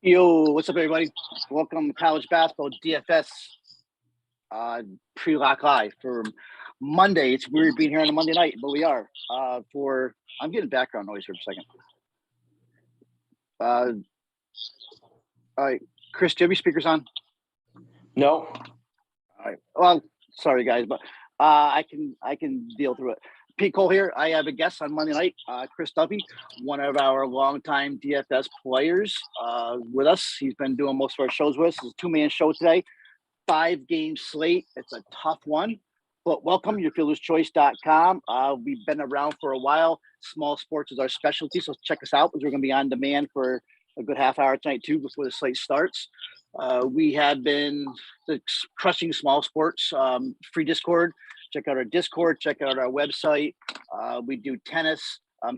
Yo, what's up, everybody? Welcome to College Basketball DFS pre-lock live for Monday. It's weird being here on a Monday night, but we are. I'm getting background noise here for a second. All right, Chris, do you have your speakers on? No. All right. Well, sorry guys, but I can deal through it. Pete Cole here. I have a guest on Monday night, Chris Duffy, one of our longtime DFS players with us. He's been doing most of our shows with us. It's a two-man show today, 5-game slate. It's a tough one, but welcome, yourfielderschoice.com. We've been around for a while. Small sports is our specialty, so check us out because we're going to be on demand for a good half hour tonight too before the slate starts. We have been crushing small sports. Free Discord. Check out our Discord. Check out our website. We do tennis.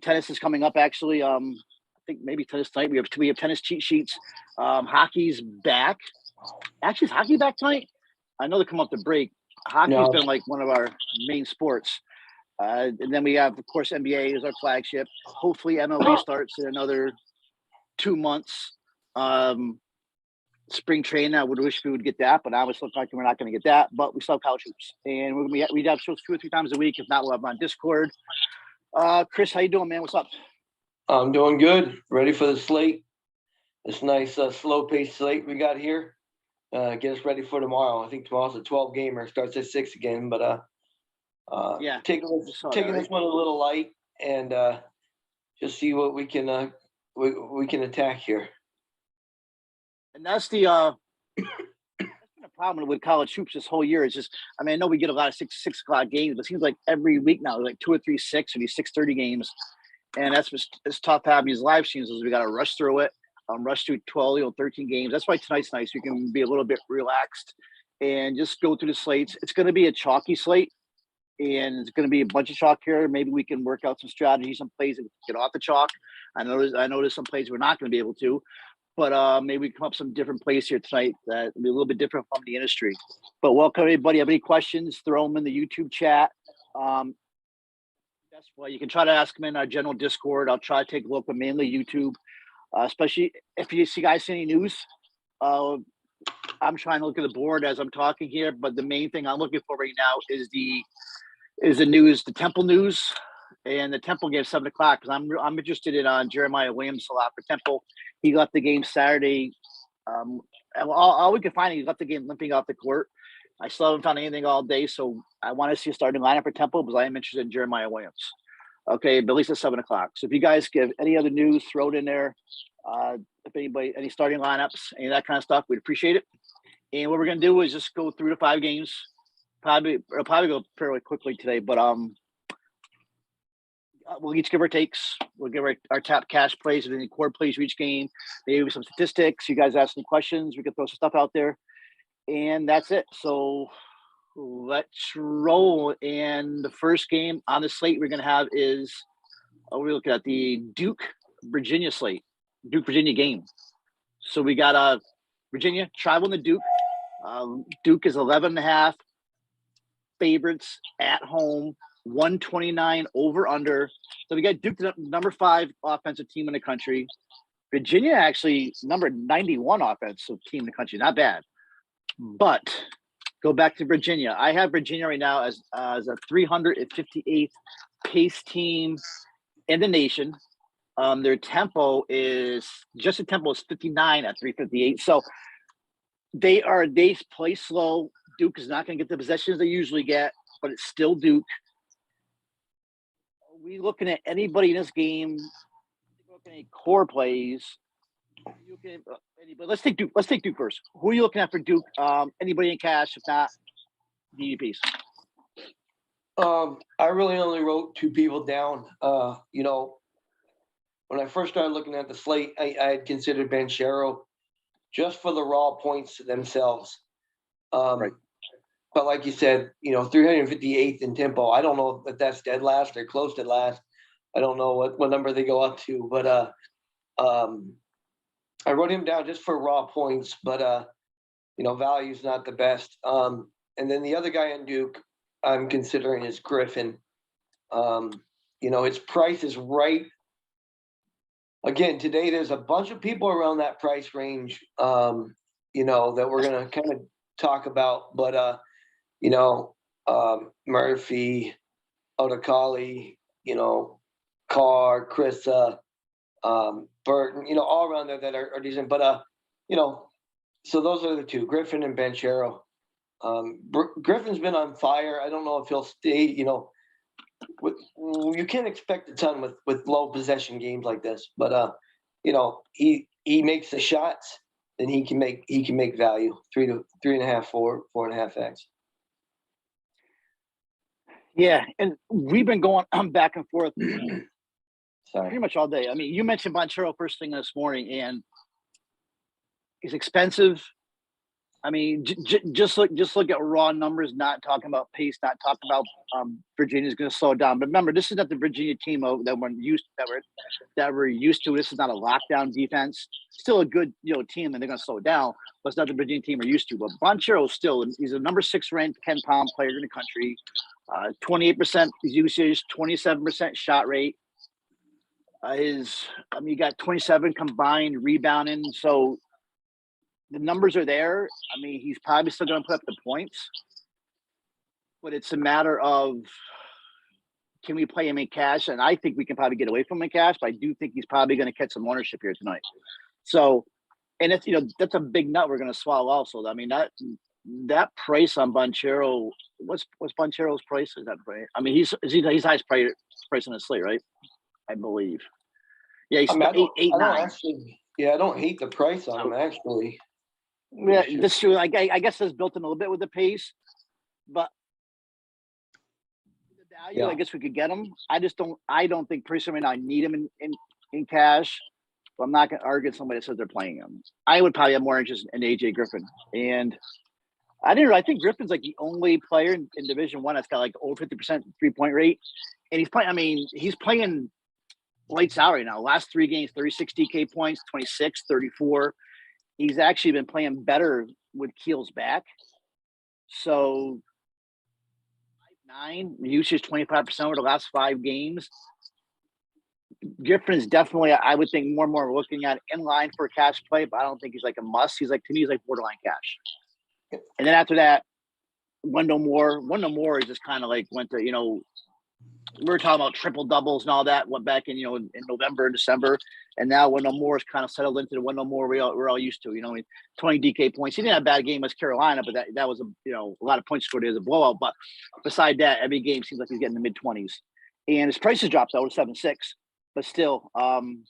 Tennis is coming up, actually. I think maybe tennis tonight. We have tennis cheat sheets. Hockey's back. Actually, is hockey back tonight? I know they come up to break. Hockey's been like one of our main sports. And then we have, of course, NBA is our flagship. Hopefully, MLB starts in another 2 months. Spring training, I would wish we would get that, but obviously looks like we're not going to get that. But we still have college hoops, and we have shows 2 or 3 times a week. If not, we'll have them on Discord. Chris, how you doing, man? What's up? I'm doing good. Ready for the slate. This nice slow-paced slate we got here. Get us ready for tomorrow. I think tomorrow's a 12-gamer. Starts at 6 again, but yeah, taking this one a little light and just see what we can attack here. And that's the that's been a problem with college hoops this whole year. It's just, I mean, I know we get a lot of six o'clock games, but it seems like every week now, like 2 or 3 6 or these 6:30 games, and that's just it's tough having these live streams. Is we got to rush through it, rush through 12, 13 games. That's why tonight's nice. We can be a little bit relaxed and just go through the slates. It's going to be a chalky slate, and it's going to be a bunch of chalk here. Maybe we can work out some strategies, some plays that we can get off the chalk. I noticed some plays we're not going to be able to. But maybe we come up with some different plays here tonight that will be a little bit different from the industry. But welcome, everybody. Have any questions, throw them in the YouTube chat. That's why you can try to ask them in our general Discord. I'll try to take a look, but mainly YouTube, especially if you guys see any news. I'm trying to look at the board as I'm talking here, but the main thing I'm looking for right now is the news, the Temple news. And the Temple game 7 o'clock because I'm interested in Jeremiah Williams a lot for Temple. He left the game Saturday. All we could find, he left the game limping off the court. I still haven't found anything all day, so I want to see a starting lineup for Temple because I am interested in Jeremiah Williams. Okay, but at least at 7 o'clock. So if you guys give any other news, throw it in there. If anybody, any starting lineups, any of that kind of stuff, we'd appreciate it. And what we're gonna do is just go through the 5 games. It'll probably go fairly quickly today, but we'll each give our takes. We'll give our top cash plays and any core plays for each game. Maybe some statistics. You guys ask any questions. We can throw some stuff out there. And that's it. So let's roll. And the first game on the slate we're going to have is, we're looking at the Duke-Virginia slate. Duke-Virginia game. So we got Virginia traveling to Duke. Duke is 11.5 favorites at home. 129 over under. So we got Duke, the number 5 offensive team in the country. Virginia actually number 91 offensive team in the country. Not bad. But go back to Virginia. I have Virginia right now as a 358th pace team in the nation. Their tempo is 59 at 358. So they play slow. Duke is not going to get the possessions they usually get, but it's still Duke. We looking at anybody in this game? Looking at core plays. But let's take Duke. Let's take Duke first. Who are you looking at for Duke? Anybody in cash? If not, DDPs. I really only wrote 2 people down. When I first started looking at the slate, I had considered Banchero just for the raw points themselves. Right. But like you said, 358th in tempo. I don't know if that's dead last or close to last. I don't know what number they go up to, but I wrote him down just for raw points, but value's not the best. And then the other guy in Duke I'm considering is Griffin. His price is right again, today there's a bunch of people around that price range, that we're gonna kind of talk about. But Murphy, Odakali, Carr, Krissa, Burton, all around there that are decent. But so those are the two, Griffin and Banchero. Griffin's been on fire. I don't know if he'll stay. You can't expect a ton with low possession games like this. But he makes the shots, then he can make value 3.5, 4.5x. Yeah, and we've been going back and forth Sorry. pretty much all day. I mean, you mentioned Banchero first thing this morning, and he's expensive. I mean, just look at raw numbers. Not talking about pace. Not talking about Virginia's going to slow down. But remember, this is not the Virginia team that we're used to. This is not a lockdown defense. Still a good team, and they're going to slow it down. But it's not the Virginia team we're used to. But Banchero still, he's a number 6 ranked Ken Palm player in the country. 28% usage, 27% shot rate. You got 27 combined rebounding. So the numbers are there. I mean, he's probably still going to put up the points, but it's a matter of, can we play him in cash? And I think we can probably get away from him in cash, but I do think he's probably going to catch some ownership here tonight. So, and it's, that's a big nut we're going to swallow also. I mean, that price on Banchero, what's Banchero's price? Is that right? I mean, he's highest price on the slate, right? I believe. Yeah, he's eight, 9. I don't hate the price on him actually. Yeah, that's true. I guess it's built in a little bit with the pace, but the value, I guess we could get him. I don't think personally I need him in cash. But I'm not going to argue with somebody that says they're playing him. I would probably have more interest in AJ Griffin. And I think Griffin's like the only player in Division I that's got like over 50% 3-point rate. And he's playing lights out right now. Last 3 games, 36 DK points, 26, 34. He's actually been playing better with Keel's back. So 5-9, usage 25% over the last 5 games. Griffin is definitely, I would think, more and more looking at in line for a cash play, but I don't think he's like a must. To me, he's like borderline cash. And then after that, Wendell Moore is just kind of like went to, we were talking about triple doubles and all that, went back in, in November and December. And now Wendell Moore is kind of settled into the Wendell Moore we're all used to, 20 DK points. He didn't have a bad game against Carolina, but that was a lot of points scored as a blowout. But beside that, every game seems like he's getting the mid-20s. And his price has dropped out to 7.6. But still, to me,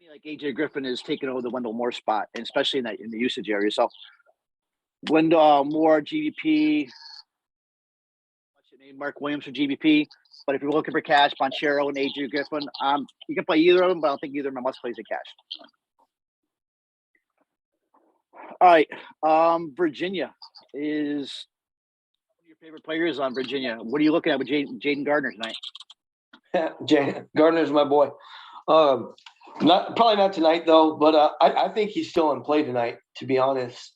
like AJ Griffin is taking over the Wendell Moore spot, and especially in the usage area. So Wendell Moore, GVP, what's your name? Mark Williams for GVP. But if you're looking for cash, Banchero and AJ Griffin, you can play either of them, but I don't think either of them are must plays in cash. All right, Virginia is one of your favorite players on Virginia. What are you looking at with Jayden Gardner tonight? Gardner's my boy. Probably not tonight though, but I think he's still in play tonight. To be honest,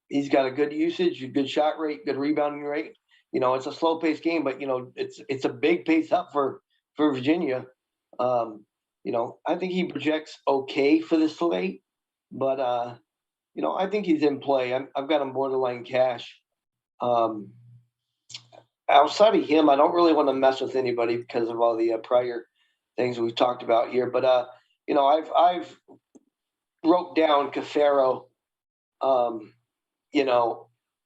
he's got a good usage, a good shot rate, good rebounding rate. It's a slow paced game, but it's a big pace up for Virginia. I think he projects okay for the slate, but I think he's in play. I've got him borderline cash. Outside of him, I don't really want to mess with anybody because of all the prior things we've talked about here. But I've wrote down Cafaro.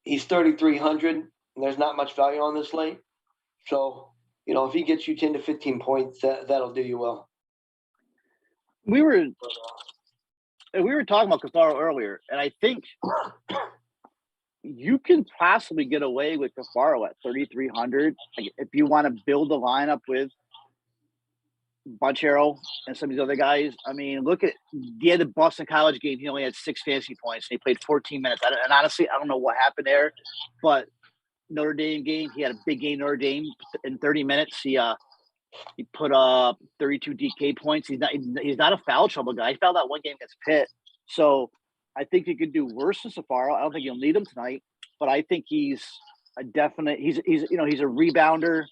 He's 3,300, and there's not much value on this slate. So if he gets you 10 to 15 points, that'll do you well. We were talking about Cafaro earlier, and I think you can possibly get away with Cafaro at 3,300 if you want to build a lineup with Banchero and some of these other guys. I mean, look at the Boston College game. He only had 6 fantasy points, and he played 14 minutes. And honestly, I don't know what happened there, but Notre Dame game, he had a big game. Notre Dame in 30 minutes, he put up 32 DK points. He's not a foul trouble guy. He fouled out one game against Pitt, so I think you could do worse than Cafaro. I don't think you'll need him tonight, but I think he's a definite. He's a rebounder.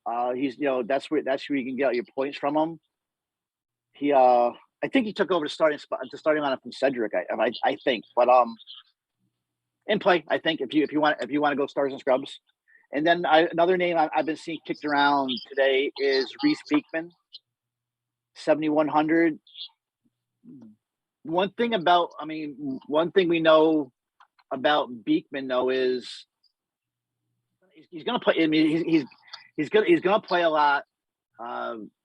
That's where you can get your points from him. I think he took over the starting spot, the starting lineup from Cedric. I think, but in play, I think if you want to go stars and scrubs, and then another name I've been seeing kicked around today is Reese Beekman, 7,100. One thing we know about Beekman though is he's going to play. I mean, he's going to play a lot.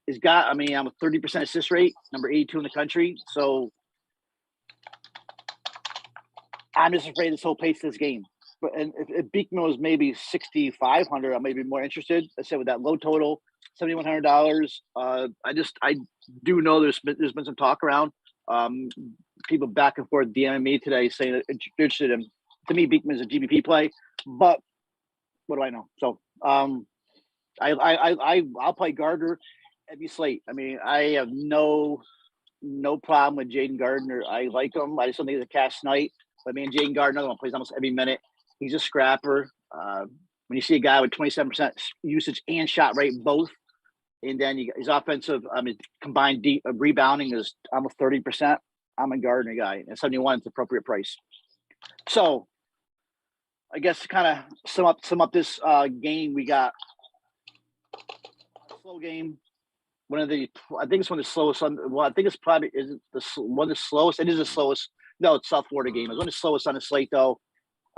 He's got. I mean, I'm a 30% assist rate, number 82 in the country. So I'm just afraid this whole pace of this game. But and if Beekman was maybe 6,500, I may be more interested. I said with that low total, $7,100. I do know there's been some talk around. People back and forth DMing me today saying that they're interested in. To me, Beekman is a GBP play, but what do I know? So I'll play Gardner every slate. I mean, I have no problem with Jayden Gardner. I like him. I just don't think it's a cash night. But man, Jayden Gardner, another one, plays almost every minute. He's a scrapper. When you see a guy with 27% usage and shot rate both, and then his offensive, combined rebounding is almost 30%. I'm a Gardner guy, and 71 is the appropriate price. So, I guess to kind of sum up this game, we got a slow game. I think it's one of the slowest. Well, I think it's probably one of the slowest. It is the slowest. No, it's South Florida game. It's one of the slowest on the slate though.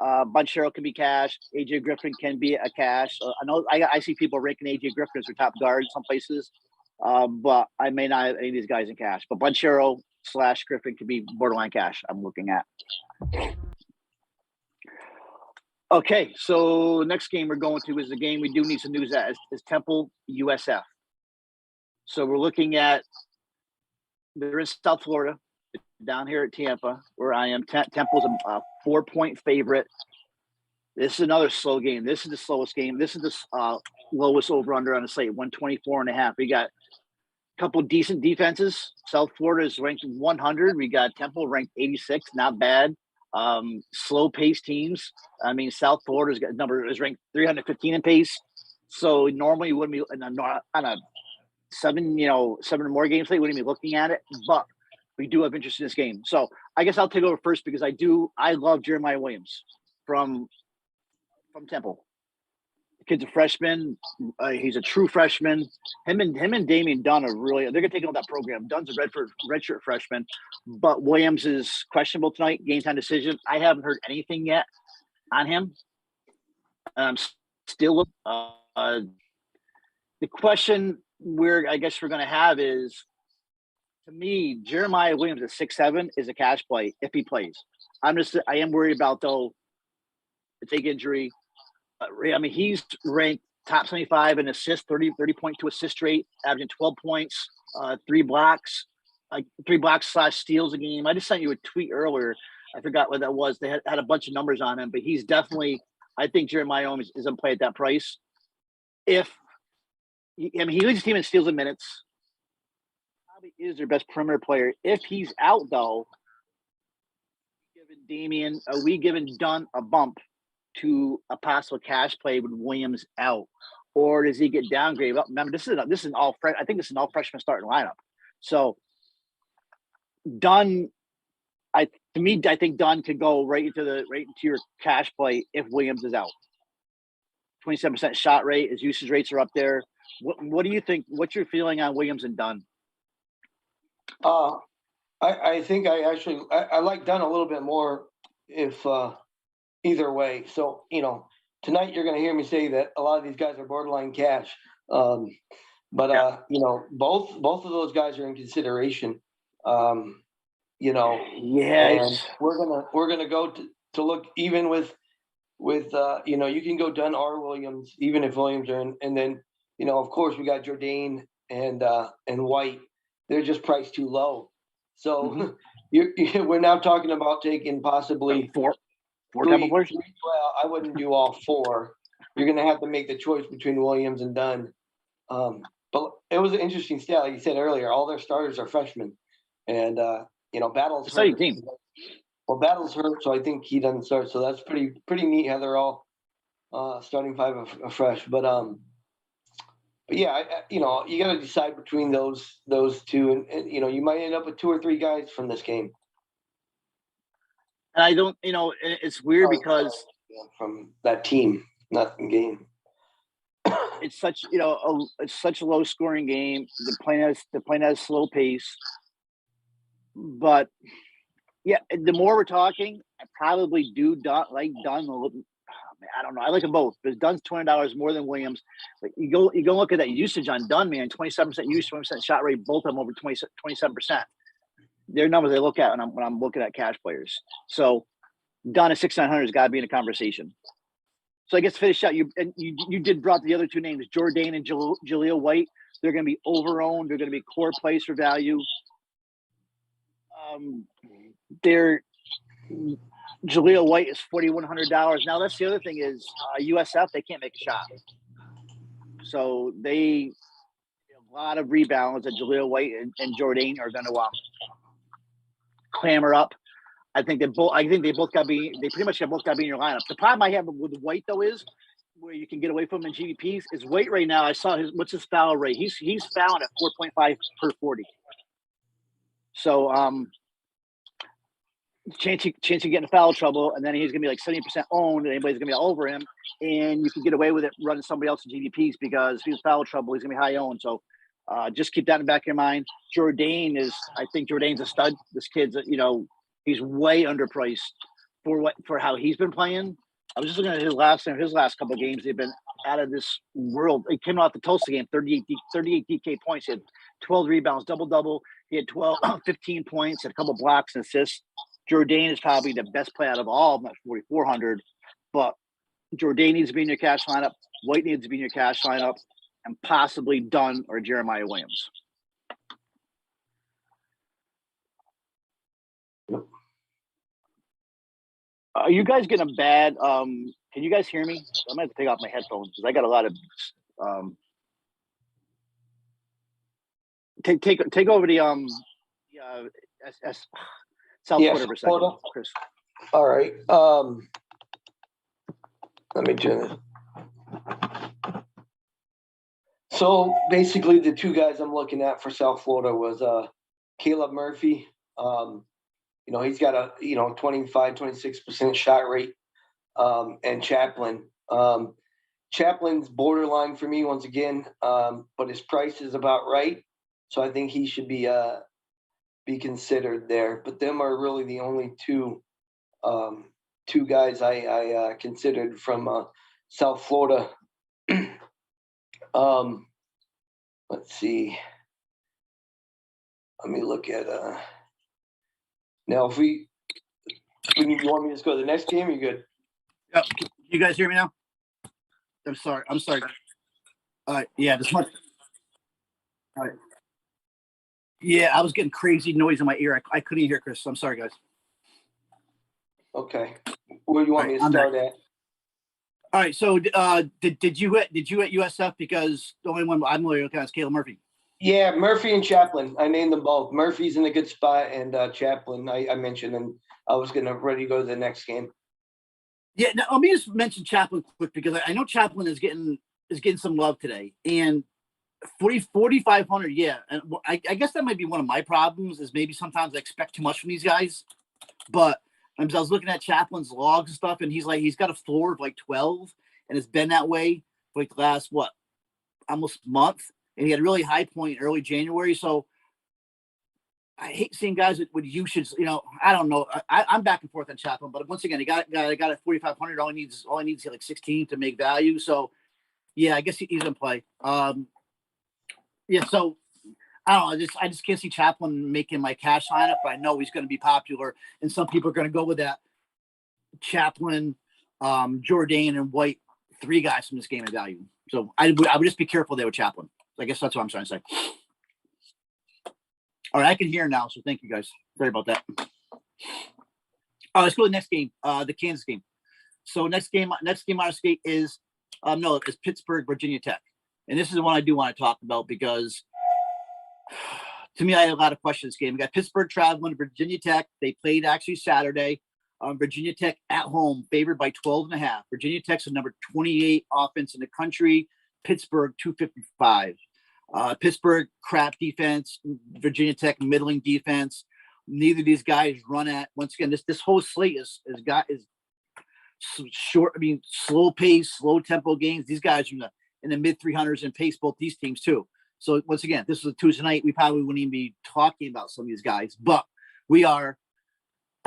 Bunchero can be cash. AJ Griffin can be a cash. I know I see people ranking AJ Griffin as their top guard in some places, but I may not have any of these guys in cash. But Bunchero / Griffin could be borderline cash. I'm looking at. Okay, so next game we're going to is the game we do need some news at is Temple USF. So we're looking at they're in South Florida, down here at Tampa, where I am. Temple's a 4-point favorite. This is another slow game. This is the slowest game. This is the lowest over-under on the slate, 124.5. We got a couple decent defenses. South Florida is ranked 100. We got Temple ranked 86, not bad. Slow-paced teams. I mean, South Florida's number is ranked 315 in pace. So normally you wouldn't be on a 7 or more games. They wouldn't be looking at it, but we do have interest in this game. So I guess I'll take over first because I love Jeremiah Williams from Temple. The kid's a freshman. He's a true freshman. Him and Damian Dunn are they're gonna take on that program. Dunn's a redshirt freshman, but Williams is questionable tonight. Game time decision. I haven't heard anything yet on him. Still the question I guess we're going to have is, to me, Jeremiah Williams at 6'7" is a cash play if he plays. I am worried about though the take injury. I mean, he's ranked top 75 in assists, 30.2 assist rate, averaging 12 points, 3 blocks, / steals a game. I just sent you a tweet earlier. I forgot what that was. They had a bunch of numbers on him, but he's definitely. I think Jeremiah Williams is going to play at that price. He leads his team in steals and minutes. Probably is their best perimeter player. If he's out, though, are we giving Dunn a bump to a possible cash play with Williams out, or does he get downgraded? Remember, this is an all fresh. I think this is an all freshman starting lineup. So Dunn, I think Dunn could go right into your cash play if Williams is out. 27% shot rate. His usage rates are up there. What do you think? What's your feeling on Williams and Dunn? I think I like Dunn a little bit more if either way. So, tonight you're going to hear me say that a lot of these guys are borderline cash. But both of those guys are in consideration. Yes. We're gonna go to look even with you can go Dunn or Williams, even if Williams are in, and then of course we got Jourdain and White. They're just priced too low. So we're now talking about taking possibly four Temple players. Well, I wouldn't do all 4. You're gonna have to make the choice between Williams and Dunn. But it was an interesting stat, like you said earlier. All their starters are freshmen, and Battle's hurt. Team. Well, Battle's hurt, so I think he doesn't start. So that's pretty neat how they're all starting 5 afresh. But But yeah, you know, you got to decide between those two, and you know, you might end up with 2 or 3 guys from this game. And I don't, you know, it's weird because from that team, not the game. it's such, you know, it's such a low scoring game. The playing has slow pace, but yeah, the more we're talking, I probably do like Dunn a little. I don't know. I like them both, but Dunn's $20 more than Williams. Like you go look at that usage on Dunn, man. 27% use, 20% shot rate, both of them over 27%. They're numbers I look at when I'm looking at cash players. So Dunn at 6,900 has got to be in a conversation. So I guess to finish out, you did brought the other two names, Jourdain and Jaleel White. They're going to be over-owned. They're going to be core plays for value. Jaleel White is $4,100. Now that's the other thing is USF, they can't make a shot. So a lot of rebounds that Jaleel White and Jourdain are going to clamor up. I think they both got to be. They pretty much both got to be in your lineup. The problem I have with White though is where you can get away from him in GVPs is White right now. I saw what's his foul rate? He's fouling at 4.5 per 40. So chance of getting in foul trouble, and then he's going to be like 70% owned, and anybody's going to be all over him, and you can get away with it running somebody else in GVPs because if he's foul trouble, he's going to be high owned. So just keep that in the back of your mind. I think Jourdain's a stud. This kid's, you know, he's way underpriced for how he's been playing. I was just looking at his last couple of games. They've been out of this world. He came off the Tulsa game, 38 DK points. He had 12 rebounds, double. He had 15 points, had a couple blocks and assists. Jourdain is probably the best play out of all of them at 4,400. But Jourdain needs to be in your cash lineup. White needs to be in your cash lineup. And possibly Dunn or Jeremiah Williams. Are you guys getting a bad? Can you guys hear me? I'm gonna have to take off my headphones because I got a lot of. Take over the South Florida for a second, Chris. All right. Let me do it. So basically, the two guys I'm looking at for South Florida was Caleb Murphy. You know, he's got a 26% shot rate, and Chaplin. Chaplin's borderline for me once again, but his price is about right, so I think he should be considered there. But them are really the only two guys I considered from South Florida. Let's see. Let me look at now if you want me to just go to the next game, are you good? Yep. You guys hear me now? I'm sorry. All right. Yeah, this much. All right. Yeah, I was getting crazy noise in my ear. I couldn't hear Chris. I'm sorry, guys. Okay. Where do you want me to start at? All right. So did you at USF because the only one I'm really looking at is Caleb Murphy? Yeah, Murphy and Chaplin. I named them both. Murphy's in a good spot, and Chaplin I mentioned, and I was ready to go to the next game. Yeah, now, let me just mention Chaplin quick because I know Chaplin is getting some love today, and 4,500. Yeah, and I guess that might be one of my problems is maybe sometimes I expect too much from these guys, but I was looking at Chaplin's logs and stuff, and he's got a floor of like 12, and it's been that way for like the last almost month. And he had a really high point early January. So I hate seeing guys with usage. You know, I don't know. I'm back and forth on Chaplin, but once again, he got at 4,500. All he needs is like 16 to make value. So yeah, I guess he's in play. Yeah. So I don't know. I just can't see Chaplin making my cash lineup, but I know he's going to be popular, and some people are going to go with that. Chaplin, Jourdain, and White, 3 guys from this game in value. So I would just be careful there with Chaplin. I guess that's what I'm trying to say. All right, I can hear now, so thank you guys. Sorry about that. Let's go to the next game, the Kansas game. So next game on our skate is it's Pittsburgh, Virginia Tech, and this is the one I do want to talk about because to me I have a lot of questions. This game, we got Pittsburgh traveling to Virginia Tech. They played actually Saturday. Virginia Tech at home, favored by 12.5. Virginia Tech's the number 28 offense in the country. Pittsburgh 255. Pittsburgh crap defense, Virginia Tech middling defense. Neither of these guys run at, once again, this whole slate is short. I mean, slow pace, slow tempo games. These guys are in the mid 300s and pace both these teams too. So once again, this is a Tuesday night. We probably wouldn't even be talking about some of these guys, but we are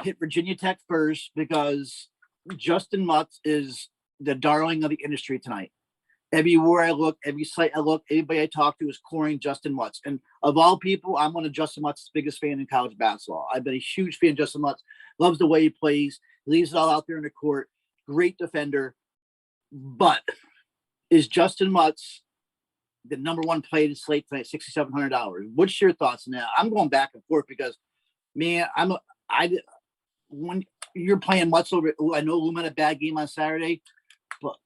hit Virginia Tech first because Justin Mutz is the darling of the industry tonight. Everywhere I look, every site I look, everybody I talk to is coring Justin Mutz. And of all people, I'm one of Justin Mutz's biggest fan in college basketball. I've been a huge fan of Justin Mutz. Loves the way he plays. Leaves it all out there in the court. Great defender. But is Justin Mutz the number one play in slate tonight, $6,700? What's your thoughts on that? I'm going back and forth because, man, when you're playing Mutz over, I know Luma had a bad game on Saturday, but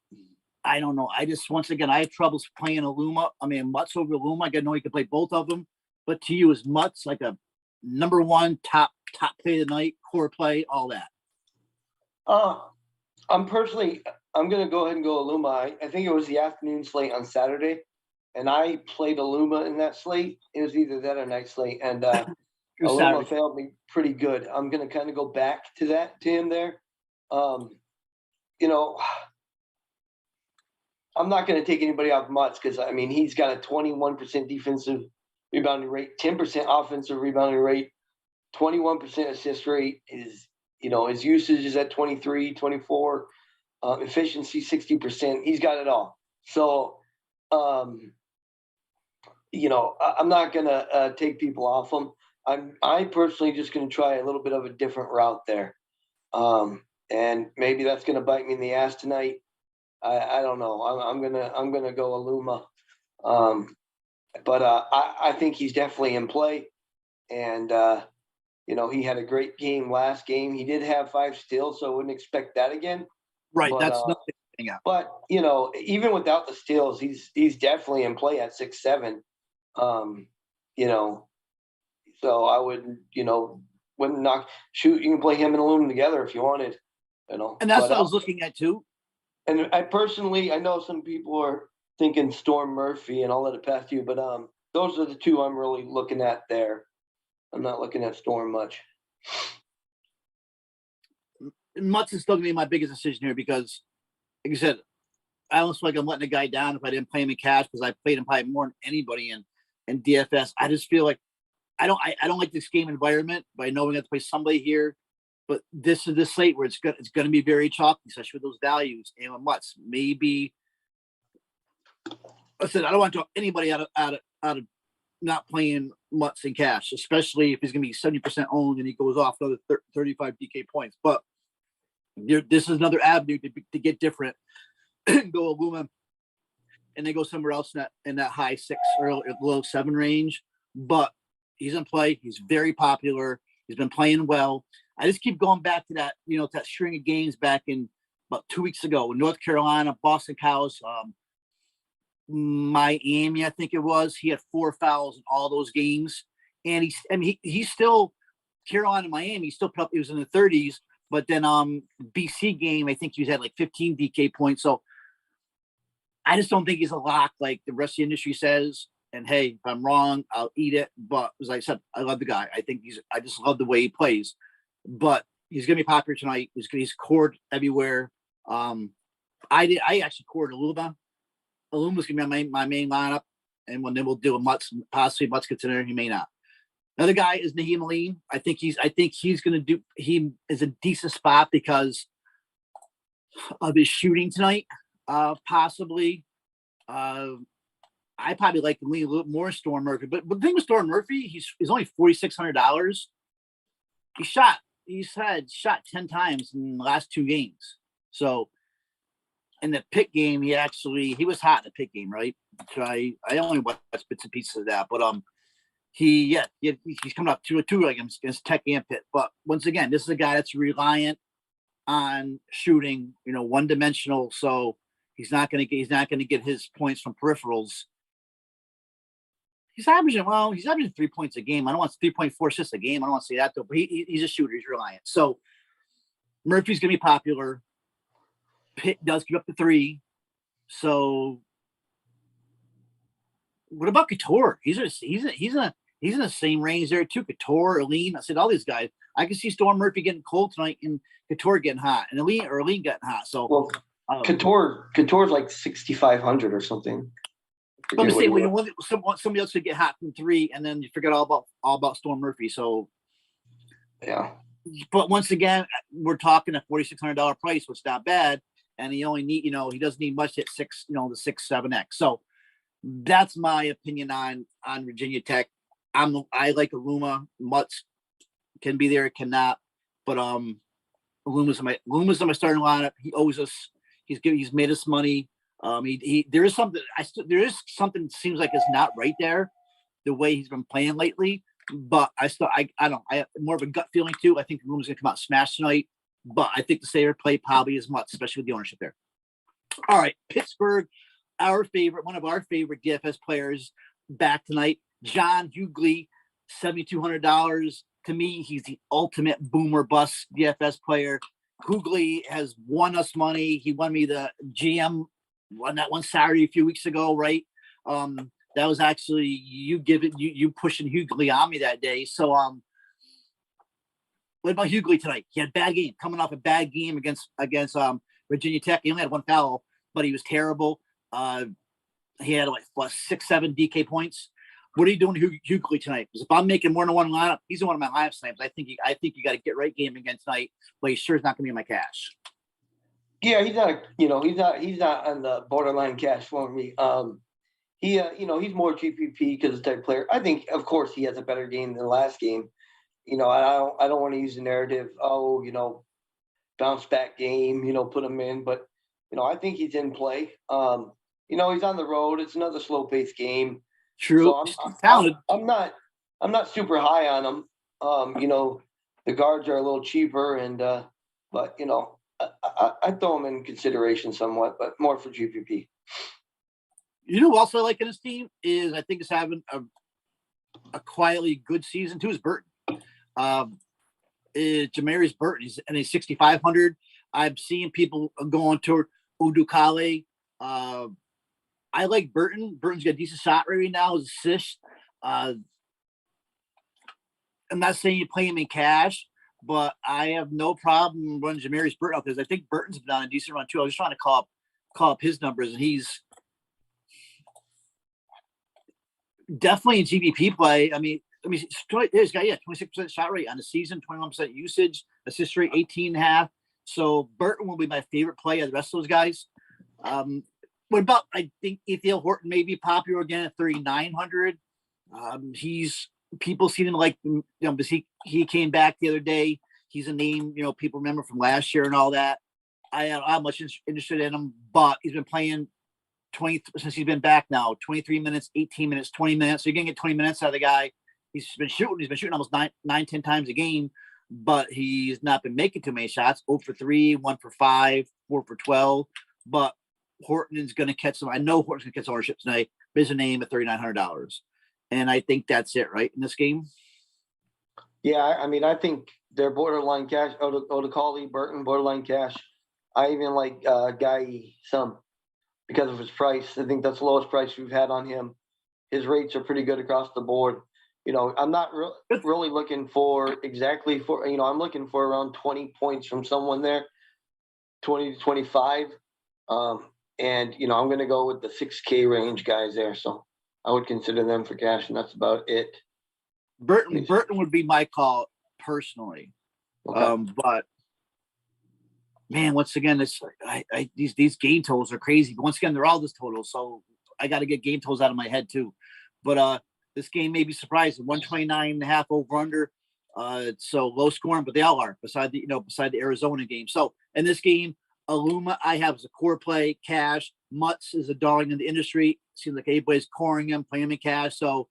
I don't know. Once again, I have troubles playing Mutz over Luma. I know you can play both of them, but to you, is Mutz like a number one top play of the night, core play, all that? I'm going to go ahead and go Aluma. I think it was the afternoon slate on Saturday, and I played Aluma in that slate. It was either that or night slate, and Aluma failed me pretty good. I'm going to kind of go back to him there. I'm not going to take anybody off Mutz because, I mean, he's got a 21% defensive rebounding rate, 10% offensive rebounding rate, 21% assist rate. His usage is at 23, 24, efficiency 60%. He's got it all. So, I'm not going to take people off him. I personally just going to try a little bit of a different route there. And maybe that's going to bite me in the ass tonight. I don't know. I'm gonna go Aluma, but I think he's definitely in play, and he had a great game last game. He did have 5 steals, so I wouldn't expect that again. Right, but, that's nothing. But even without the steals, he's definitely in play at 6'7". So I wouldn't shoot. You can play him and Aluma together if you wanted. And that's what I was looking at too. And I know some people are thinking Storm Murphy, and I'll let it pass to you, but those are the two I'm really looking at there. I'm not looking at Storm much. Mutz is still going to be my biggest decision here because, like I said, I almost feel like I'm letting a guy down if I didn't play him in cash because I played him probably more than anybody in DFS. I just feel like I don't like this game environment by knowing I have to play somebody here. But this is the slate where it's going to be very chalky, especially with those values. And with Mutz, maybe. I said I don't want to talk anybody out of not playing Mutz in cash, especially if he's going to be 70% owned and he goes off another 35 DK points. But this is another avenue to get different. Go Aluma, and they go somewhere else in that high 6 or low 7 range. But he's in play. He's very popular. He's been playing well. I just keep going back to that, that string of games back in about 2 weeks ago in North Carolina, Boston College, Miami, I think it was. He had 4 fouls in all those games. And he's still Carolina, Miami, he still put up, he was in the 30s. But then BC game, I think he had like 15 DK points. So I just don't think he's a lock like the rest of the industry says. And hey, if I'm wrong, I'll eat it. But as I said, I love the guy. I just love the way he plays. But he's going to be popular tonight. He's cored everywhere. I actually cored Aluma. Aluma's going to be my main lineup. And then we'll do a Mutz, possibly Mutz gets in there. He may not. Another guy is Naheem Aline. I think he's going to do. He is a decent spot because of his shooting tonight. Possibly. I probably like to lean a little more Storm Murphy. But the thing with Storm Murphy, he's only $4,600. He's shot 10 times in the last 2 games. So in the pick game, he was hot in the pick game, right? So I only watched bits and pieces of that, but he's coming up 2-2 against Tech and Pitt. But once again, this is a guy that's reliant on shooting, one dimensional. So he's not going to get his points from peripherals. He's averaging 3 points a game. I don't want 3.4 assists a game. I don't want to say that though, but he's a shooter. He's reliant. So Murphy's going to be popular. Pitt does give up the 3. So What about Couture? He's in the same range there too. Couture, Aline. I said all these guys. I can see Storm Murphy getting cold tonight and Couture getting hot, and Aline getting hot. So Well, Couture's like 6,500 or something. But I'm saying somebody else could get hot from three, and then you forget all about Storm Murphy. So yeah. But once again, we're talking a $4,600 price, which is not bad, and he only need he doesn't need much to hit the 6-7x. So that's my opinion on Virginia Tech. I like Aluma. Mutz can be there, cannot, but Aluma's in my starting lineup. He owes us. He's made us money. There is something that seems like it's not right there, the way he's been playing lately. But I don't. I have more of a gut feeling too. I think the room's gonna come out smash tonight. But I think the saver play probably is Mutz, especially with the ownership there. All right, Pittsburgh, one of our favorite DFS players back tonight, John Hughley, $7,200. To me, he's the ultimate boomer bust DFS player. Hughley has won us money. He won me the GM on that one Saturday a few weeks ago, right? That was actually you pushing Hughley on me that day. So what about Hughley tonight? He had a bad game, coming off a bad game against Virginia Tech. He only had one foul, but he was terrible. He had like 6-7 DK points. What are you doing, Hughley, tonight? Because if I'm making more than one lineup, he's in one of my lineup slams. I think you got to get right game again tonight, but he sure is not going to be in my cash. Yeah, he's not on the borderline cash for me. He's more GPP because of the type of player. I think, of course, he has a better game than the last game. I don't want to use the narrative, bounce back game, put him in. But, I think he's in play. He's on the road. It's another slow paced game. True. So I'm not super high on him. The guards are a little cheaper but I throw him in consideration somewhat, but more for GPP. Who also I like in his team is I think is having a quietly good season too is Burton. Jamarius Burton. He's 6,500. I'm seeing people going toward Udukale. I like Burton. Burton's got a decent shot right now. His assist. I'm not saying you play him in cash, but I have no problem running Jamarius Burton out there. I think Burton's been on a decent run too. I was just trying to call up his numbers, and he's definitely a GBP play. I mean, this guy, 26% shot rate on the season, 21% usage, assist rate 18.5. So Burton will be my favorite play of the rest of those guys. What about, I think Ethel Horton may be popular again at 3,900. People seen him like, because he came back the other day. He's a name, people remember from last year and all that. I'm much interested in him, but he's been playing 20 since he's been back now, 23 minutes, 18 minutes, 20 minutes. So you're going to get 20 minutes out of the guy. He's been shooting almost 9-10 times a game, but he's not been making too many shots. 0 for 3, 1 for 5, 4 for 12. But Horton is going to catch some. I know Horton's going to catch ownership tonight. There's a name at $3,900. And I think that's it, right, in this game? Yeah, I think they're borderline cash. Odekali, Burton, borderline cash. I even like Guy some because of his price. I think that's the lowest price we've had on him. His rates are pretty good across the board. I'm not really looking for exactly for, I'm looking for around 20 points from someone there, 20 to 25. And, I'm going to go with the 6K range guys there. So I would consider them for cash, and that's about it. Burton would be my call personally. Okay. But man, once again, it's these game totals are crazy. But once again, they're all this total. So I got to get game totals out of my head too. But this game may be surprising. 129.5 over under. So low scoring, but they all are beside the Arizona game. So in this game, Aluma I have as a core play, cash. Mutz is a darling in the industry. Seems like everybody's coring him, playing him in cash. So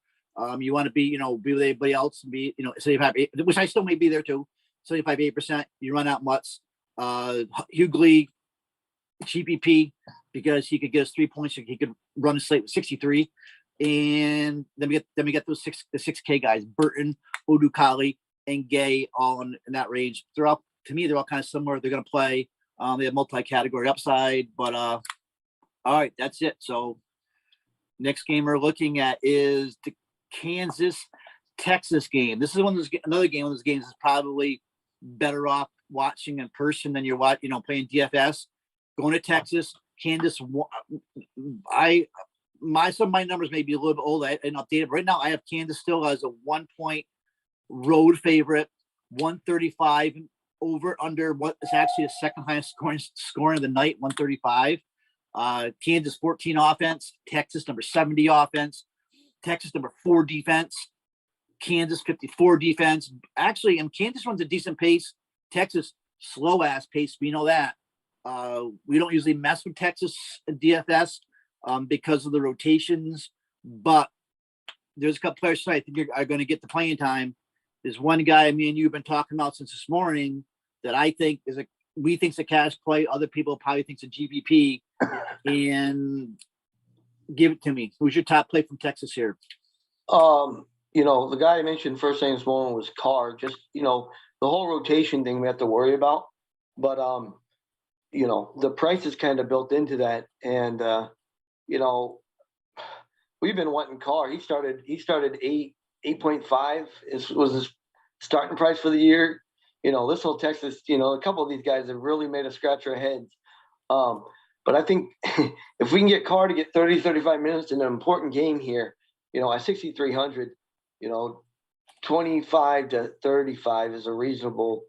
you want to be with everybody else and be, 75, which I still may be there too. 75-8%. You run out Mutz. Hughley, GPP, because he could get us 3 points. He could run a slate with 63. And then we get those the 6K guys, Burton, Udukale, and Gay, all in that range. They're all kind of similar. They're going to play. They have multi-category upside, but all right, that's it. So Next game we're looking at is the Kansas-Texas game. This is another game. One of those games is probably better off watching in person than you're playing DFS. Going to Texas, Kansas. Some of my numbers may be a little bit old and updated. Right now, I have Kansas still as a 1-point road favorite, 135 over under what is actually the second highest scoring of the night, 135. Kansas 14 offense, Texas number 70 offense, Texas number 4 defense, Kansas 54 defense. Actually, and Kansas runs a decent pace. Texas slow ass pace. We know that. We don't usually mess with Texas DFS because of the rotations, but there's a couple players tonight I think are going to get the playing time. There's one guy me and you have been talking about since this morning that I think we think's a cash play. Other people probably think's a GPP. And give it to me. Who's your top play from Texas here? The guy I mentioned first thing this morning was Carr. Just, the whole rotation thing we have to worry about. But, the price is kind of built into that. And, we've been wanting Carr. He started 8.5 was his starting price for the year. This whole Texas, a couple of these guys have really made us scratch our heads. But I think if we can get Carr to get 30, 35 minutes in an important game here, at 6,300, 25 to 35 is a reasonable,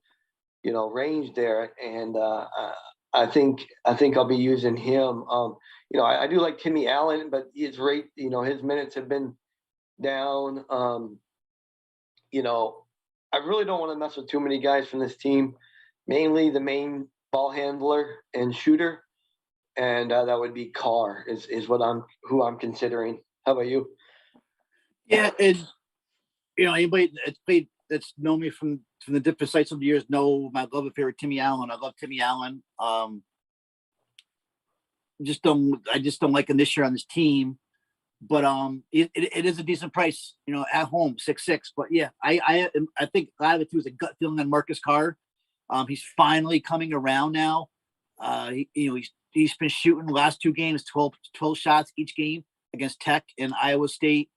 range there. And I think I'll be using him. I do like Timmy Allen, but his rate, his minutes have been down. I really don't want to mess with too many guys from this team, mainly the main ball handler and shooter. And that would be Carr is who I'm considering. How about you? Yeah, and anybody that's known me from the different sites of the years know my love affair with Timmy Allen. I love Timmy Allen. I just don't like him this year on this team. But it is a decent price, at home 6-6. But yeah, I think a lot of it too is a gut feeling on Marcus Carr. He's finally coming around now. He's been shooting the last 2 games, 12 shots each game against Tech and Iowa State.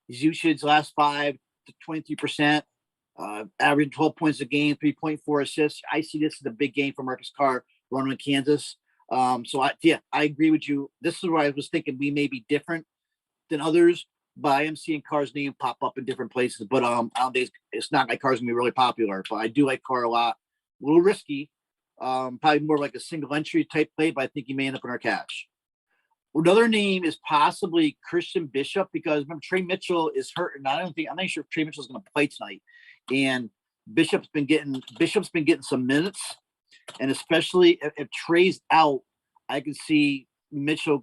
His usage last 5 to 23%, averaging 12 points a game, 3.4 assists. I see this as a big game for Marcus Carr running in Kansas. I agree with you. This is where I was thinking we may be different than others, but I am seeing Carr's name pop up in different places. But I don't think it's not like Carr's gonna be really popular. But I do like Carr a lot. A little risky. Probably more like a single entry type play, but I think he may end up in our cash. Another name is possibly Christian Bishop because remember Trey Mitchell is hurt, and I'm not sure if Trey Mitchell is going to play tonight. And Bishop's been getting some minutes, and especially if Trey's out, I can see Bishop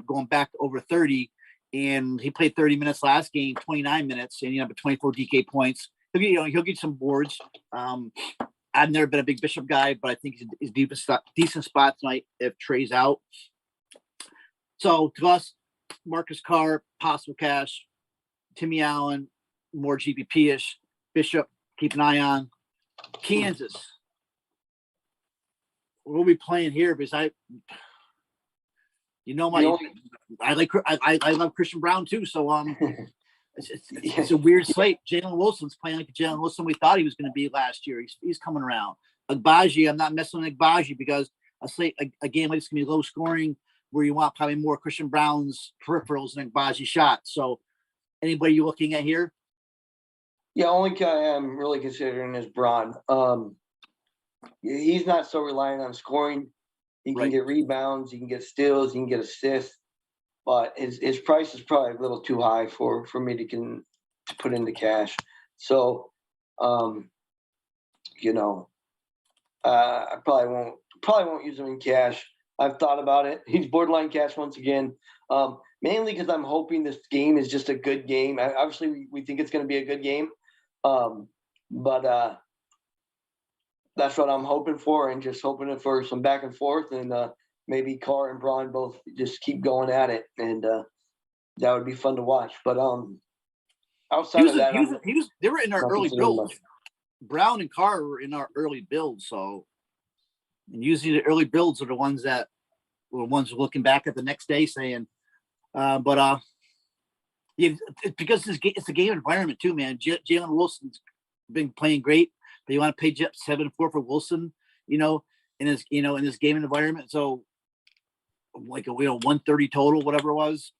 going back to over 30, and he played 30 minutes last game, 29 minutes, and but 24 DK points. He'll get some boards. I've never been a big Bishop guy, but I think he's decent spot tonight if Trey's out. So to us, Marcus Carr, possible cash. Timmy Allen, more GPP-ish. Bishop, keep an eye on. Kansas. We'll be playing here because I love Christian Brown too. So it's a weird slate. Jalen Wilson's playing like the Jalen Wilson we thought he was going to be last year. He's coming around. Agbaji, I'm not messing with Agbaji because a game like this can be low scoring where you want probably more Christian Brown's peripherals than Agbaji shots. So anybody you looking at here? Yeah, only guy I'm really considering is Braun. He's not so reliant on scoring. He can get rebounds, he can get steals, he can get assists. But his price is probably a little too high for me to put into cash. So, I probably won't use him in cash. I've thought about it. He's borderline cash once again, mainly because I'm hoping this game is just a good game. Obviously, we think it's going to be a good game, but that's what I'm hoping for, and just hoping for some back and forth, and maybe Carr and Braun both just keep going at it, and that would be fun to watch. But outside of that, they were in our early build. Brown and Carr were in our early build, so and usually the early builds are the ones looking back at the next day saying, But yeah, it's because it's a game environment too, man. Jalen Wilson's been playing great, but you want to pay 7-4 for Wilson, in this game environment. So like 130 total, whatever it was.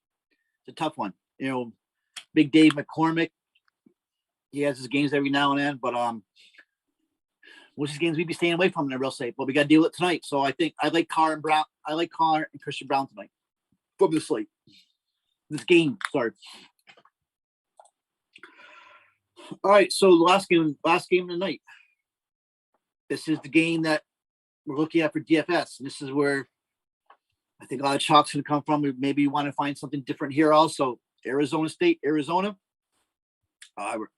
It's a tough one. Big Dave McCormick, he has his games every now and then, but which is games we'd be staying away from, they're real safe. But we got to deal with it tonight. So I think I like Carr and Brown. I like Carr and Christian Brown tonight from the slate. This game, sorry. All right, so last game of the night. This is the game that we're looking at for DFS. And this is where I think a lot of chalk's going to come from. Maybe you want to find something different here also. Arizona State, Arizona.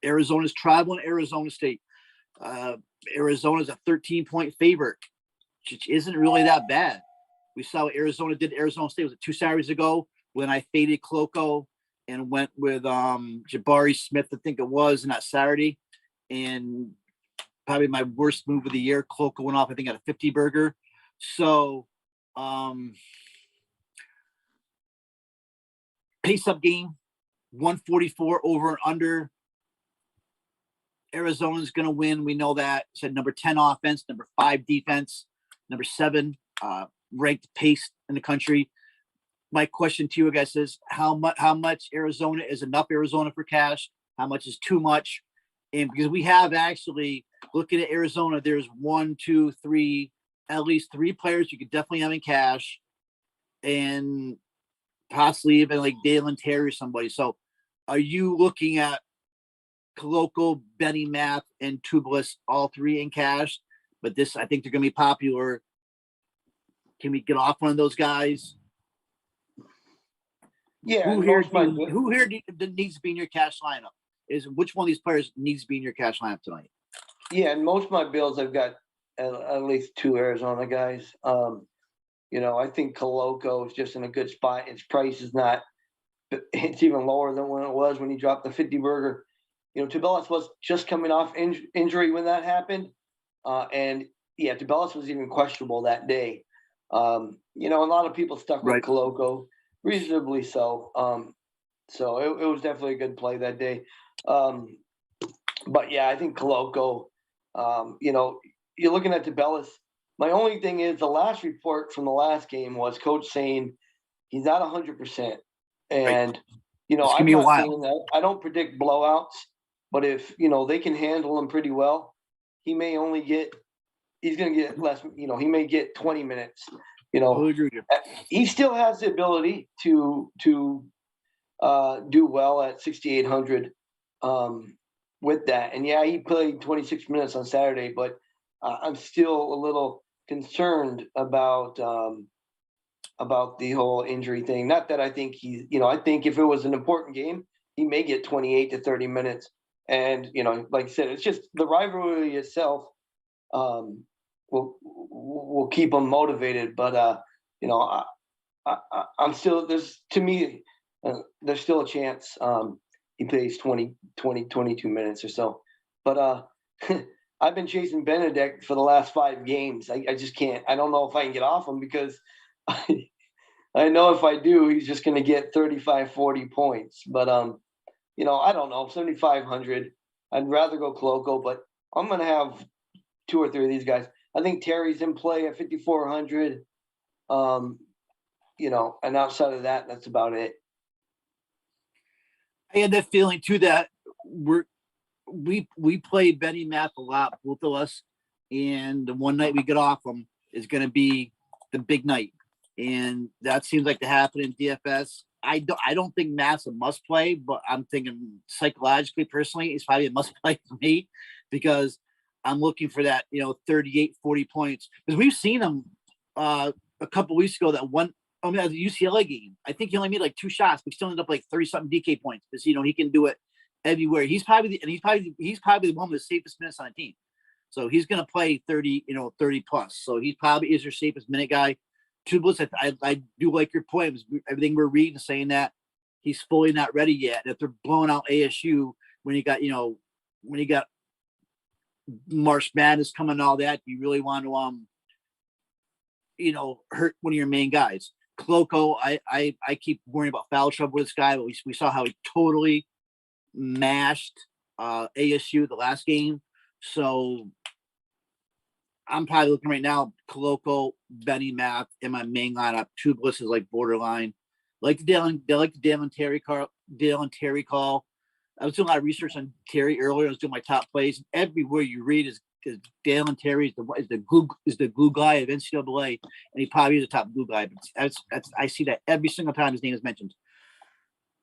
Arizona's traveling Arizona State. Arizona's a 13-point favorite, which isn't really that bad. We saw what Arizona did. Arizona State was 2 Saturdays ago when I faded Cloco and went with Jabari Smith, I think it was, on that Saturday. And probably my worst move of the year. Cloco went off, I think, at a 50 burger. So pace-up game, 144 over and under. Arizona's going to win. We know that. Said number 10 offense, number 5 defense, number 7 ranked pace in the country. My question to you guys is how much Arizona is enough Arizona for cash? How much is too much? And because we have actually looking at Arizona, there's 1, 2, 3, at least 3 players you could definitely have in cash, and possibly even like Dalen Terry or somebody. So are you looking at Coloco, Benny Math, and Tubeless, all 3 in cash? But this, I think they're going to be popular. Can we get off one of those guys? Yeah. Who here needs to be in your cash lineup? Which one of these players needs to be in your cash lineup tonight? Yeah, and most of my builds, I've got at least 2 Arizona guys. I think Coloco is just in a good spot. Its price is not, it's even lower than when it was when he dropped the 50 burger. Tubelis was just coming off injury when that happened. And yeah, Tubelis was even questionable that day. A lot of people stuck with Coloco, reasonably so. So it was definitely a good play that day. But yeah, I think Coloco, you're looking at Tubelis. My only thing is the last report from the last game was coach saying he's not 100%. And, I'm not saying that. I don't predict blowouts, but if, they can handle him pretty well, he's going to get less, he may get 20 minutes, he still has the ability to do well at 6,800 with that. And yeah, he played 26 minutes on Saturday, but I'm still a little concerned about the whole injury thing. Not that I think I think if it was an important game, he may get 28 to 30 minutes. And, like I said, it's just the rivalry itself will keep him motivated. But, I'm still, there's still a chance he plays 22 minutes or so. But I've been chasing Benedict for the last 5 games. I just can't. I don't know if I can get off him because I know if I do, he's just going to get 35, 40 points. But, I don't know, 7,500. I'd rather go Coloco, but I'm going to have 2 or 3 of these guys. I think Terry's in play at 5,400. And outside of that, that's about it. I had that feeling too that we play Benny Math a lot, both of us, and the one night we get off him is going to be the big night, and that seems like to happen in DFS. I don't think Math's a must play, but I'm thinking psychologically, personally, it's probably a must play for me because I'm looking for that 38, 40 points because we've seen him a couple weeks ago that one. I mean, the UCLA game, I think he only made like 2 shots, but still ended up like 30-something DK points because he can do it everywhere. He's probably the one with the safest minutes on the team. So he's going to play 30 plus. So he probably is your safest minute guy. Tubeless, I do like your point. Everything we're reading saying that he's fully not ready yet. If they're blowing out ASU when you got March Madness coming and all that, you really want to hurt one of your main guys. Coloco, I keep worrying about foul trouble with this guy, but we saw how he totally mashed ASU the last game. So I'm probably looking right now, Coloco, Benny Math in my main lineup. Two Bliss is like borderline. Like the Dalen Terry call. I was doing a lot of research on Terry earlier. I was doing my top plays. Everywhere you read is Dalen Terry is the glue guy of NCAA, and he probably is a top glue guy. But I see that every single time his name is mentioned.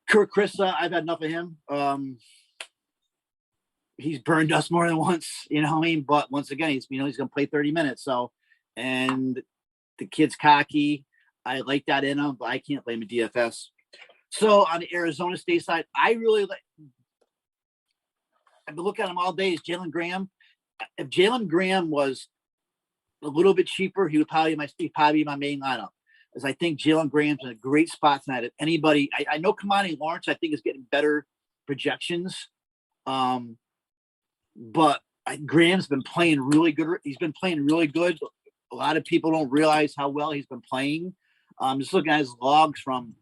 Kurt Krista, I've had enough of him. He's burned us more than once, you know what I mean? But once again, he's going to play 30 minutes. So, and the kid's cocky. I like that in him, but I can't blame him DFS. So on the Arizona State side, I really like. I've been looking at him all day. Is Jaylen Graham? If Jaylen Graham was a little bit cheaper, he would probably be my main lineup. As I think Jaylen Graham's in a great spot tonight. If anybody, I know Kamani Lawrence, I think is getting better projections. But Graham's been playing really good. He's been playing really good. A lot of people don't realize how well he's been playing. Just looking at his logs from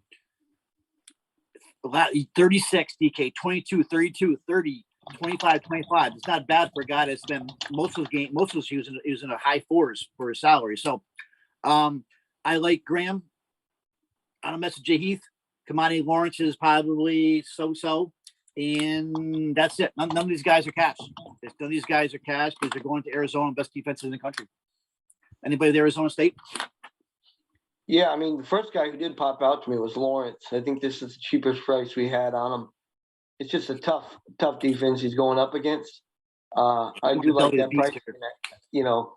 36 DK, 22, 32, 30, 25, 25. It's not bad for a guy that's been most of his he was in the high fours for his salary. So I like Graham. I don't mess with Jay Heath. Kamani Lawrence is probably so. And that's it. None of these guys are cash. None of these guys are cash because they're going to Arizona, best defense in the country. Anybody at Arizona State? Yeah, I mean, the first guy who did pop out to me was Lawrence. I think this is the cheapest price we had on him. It's just a tough defense he's going up against. I do like that price. You know,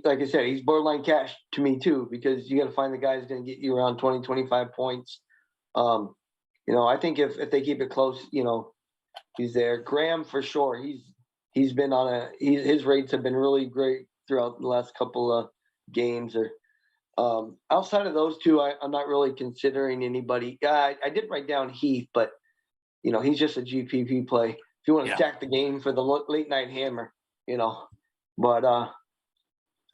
like I said, he's borderline cash to me too, because you got to find the guy who's going to get you around 20, 25 points. You know, I think if they keep it close, you know, he's there. Graham for sure. He's been on his rates have been really great throughout the last couple of games. Or outside of those two, I'm not really considering anybody. I did write down Heath, but you know, he's just a GPP play. If you want to stack the game for the late night hammer, you know. But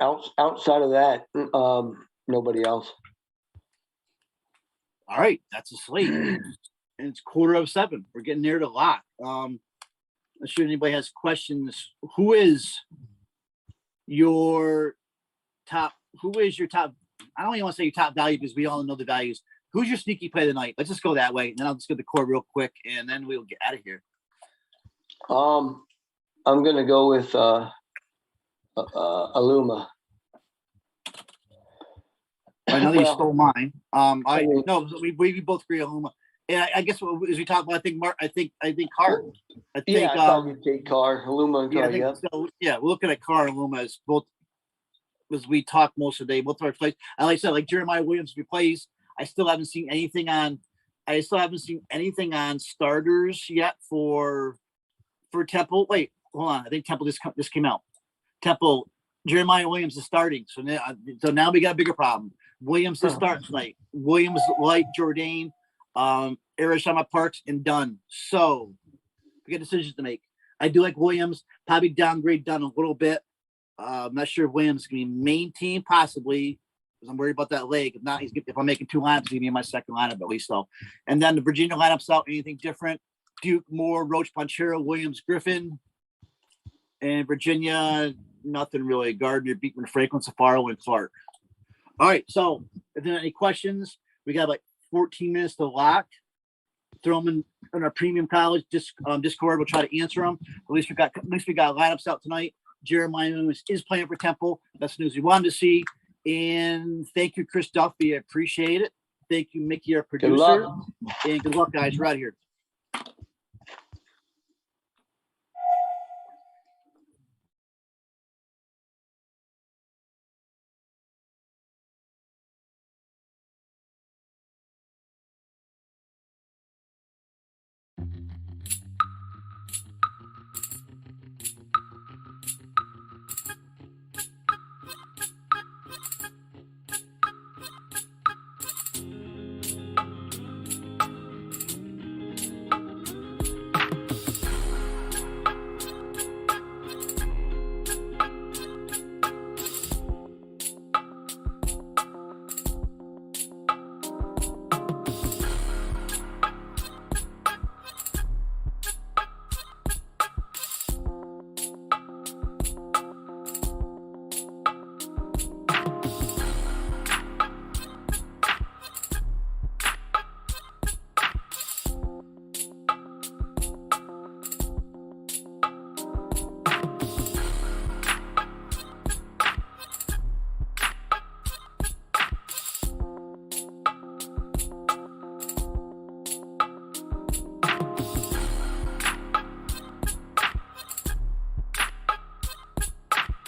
outside of that, nobody else. All right, that's a slate. And it's 6:45. We're getting near the lock. I'm sure anybody has questions. Who is your top? I don't even want to say your top value because we all know the values. Who's your sneaky play tonight? Let's just go that way. And then I'll just get the core real quick, and then we'll get out of here. I'm going to go with Aluma. I know you stole mine. We both agree on Aluma. And I guess as we talk about, I think Carr. I thought you'd take Carr, Aluma, and Carr. So, we're looking at Carr and Aluma as both, as we talk most of the day. Both of our plays. And like I said, like Jeremiah Williams, if he plays, I still haven't seen anything on starters yet for Temple. Wait, hold on. I think Temple just came out. Temple, Jeremiah Williams is starting. So now we got a bigger problem. Williams is starting tonight. Williams, Light, Jourdain, Arizona Parks, and Dunn. So we got decisions to make. I do like Williams. Probably downgrade Dunn a little bit. I'm not sure if Williams is going to be main team, possibly, because I'm worried about that leg. If not, if I'm making two lineups, he's going to be in my second lineup at least. So, and then the Virginia lineups out. Anything different? Duke, Moore, Roach, Ponchero, Williams, Griffin, and Virginia. Nothing really. Gardner, Beekman, Franklin, Safaro, and Clark. All right. So, if there are any questions, we got like 14 minutes to lock. Throw them in our premium college Discord. We'll try to answer them. At least we got lineups out tonight. Jeremiah is playing for Temple. That's the news we wanted to see. And thank you, Chris Duffy. I appreciate it. Thank you, Mickey, our producer. Good luck. And good luck, guys. We're out of here.